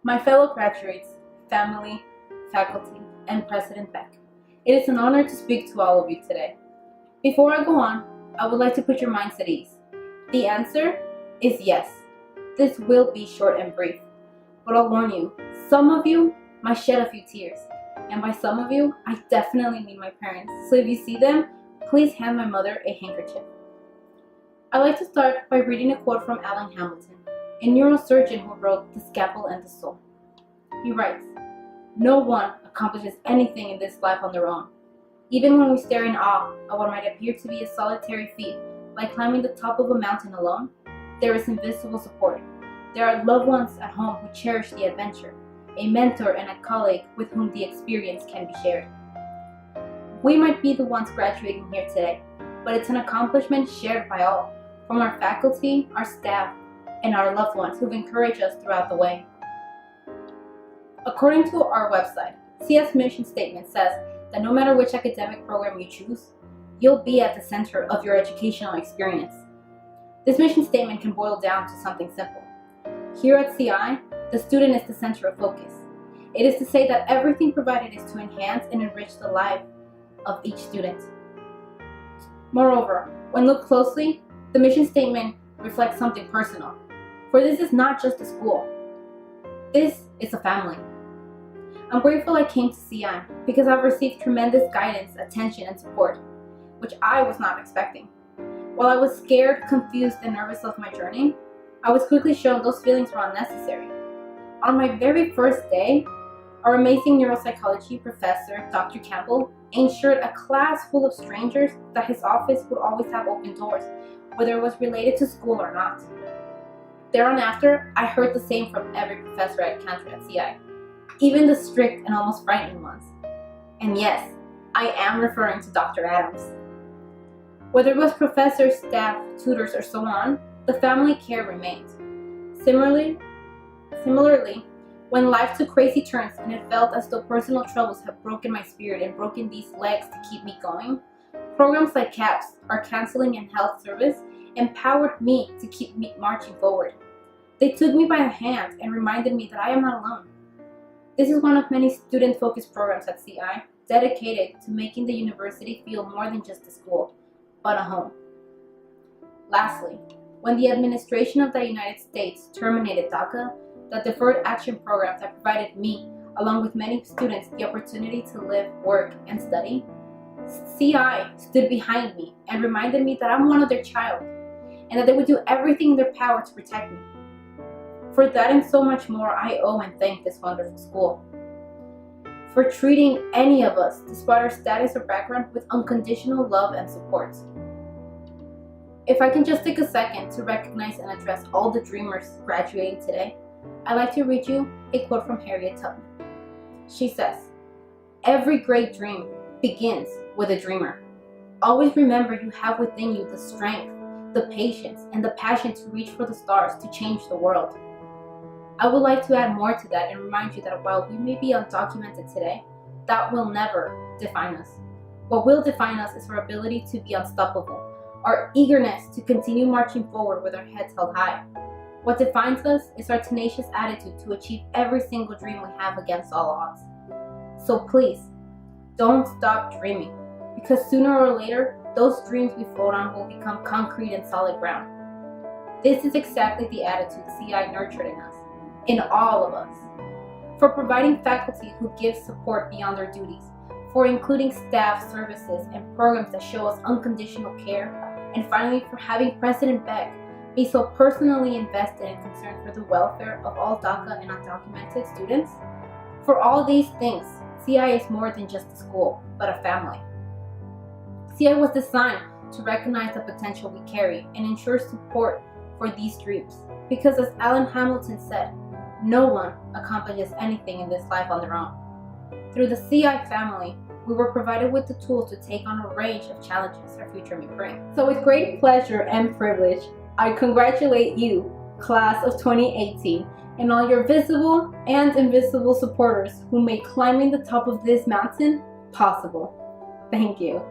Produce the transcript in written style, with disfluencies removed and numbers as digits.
My fellow graduates, family, faculty, and President Beck, it is an honor to speak to all of you today. Before I go on, I would like to put your minds at ease. The answer is yes. This will be short and brief, but I'll warn you, some of you might shed a few tears, and by some of you, I definitely mean my parents, so if you see them, please hand my mother a handkerchief. I'd like to start by reading a quote from Alan Hamilton, a neurosurgeon who wrote The Scalpel and the Soul. He writes, "No one accomplishes anything in this life on their own. Even when we stare in awe at what might appear to be a solitary feat, like climbing the top of a mountain alone, there is invisible support. There are loved ones at home who cherish the adventure, a mentor and a colleague with whom the experience can be shared." We might be the ones graduating here today, but it's an accomplishment shared by all, from our faculty, our staff, and our loved ones who've encouraged us throughout the way. According to our website, CS mission statement says that no matter which academic program you choose, you'll be at the center of your educational experience. This mission statement can boil down to something simple. Here at CI, the student is the center of focus. It is to say that everything provided is to enhance and enrich the life of each student. Moreover, when looked closely, the mission statement reflects something personal. For this is not just a school. This is a family. I'm grateful I came to CI because I've received tremendous guidance, attention, and support, which I was not expecting. While I was scared, confused, and nervous of my journey, I was quickly shown those feelings were unnecessary. On my very first day, our amazing neuropsychology professor, Dr. Campbell, ensured a class full of strangers that his office would always have open doors, whether it was related to school or not. Thereafter, I heard the same from every professor I encountered at CI, even the strict and almost frightening ones. And yes, I am referring to Dr. Adams. Whether it was professors, staff, tutors, or so on, the family care remained. Similarly, when life took crazy turns and it felt as though personal troubles had broken my spirit and broken these legs to keep me going, programs like CAPS, our Counseling and Health Service, empowered me to keep me marching forward. They took me by the hand and reminded me that I am not alone. This is one of many student-focused programs at CI dedicated to making the university feel more than just a school, but a home. Lastly, when the administration of the United States terminated DACA, the Deferred Action Program that provided me, along with many students, the opportunity to live, work, and study, CI stood behind me and reminded me that I'm one of their child, and that they would do everything in their power to protect me. For that and so much more, I owe and thank this wonderful school for treating any of us, despite our status or background, with unconditional love and support. If I can just take a second to recognize and address all the dreamers graduating today, I'd like to read you a quote from Harriet Tubman. She says, "Every great dream begins with a dreamer. Always remember you have within you the strength, the patience, and the passion to reach for the stars to change the world." I would like to add more to that and remind you that while we may be undocumented today, that will never define us. What will define us is our ability to be unstoppable, our eagerness to continue marching forward with our heads held high. What defines us is our tenacious attitude to achieve every single dream we have against all odds. So please, don't stop dreaming, because sooner or later, those dreams we float on will become concrete and solid ground. This is exactly the attitude CI nurtured in us, in all of us. For providing faculty who give support beyond their duties, for including staff, services, and programs that show us unconditional care, and finally for having President Beck be so personally invested and concerned for the welfare of all DACA and undocumented students. For all these things, CI is more than just a school, but a family. CI was designed to recognize the potential we carry and ensure support for these dreams. Because as Alan Hamilton said, no one accomplishes anything in this life on their own. Through the CI family, we were provided with the tools to take on a range of challenges our future may bring. So with great pleasure and privilege, I congratulate you, class of 2018, and all your visible and invisible supporters who made climbing the top of this mountain possible. Thank you.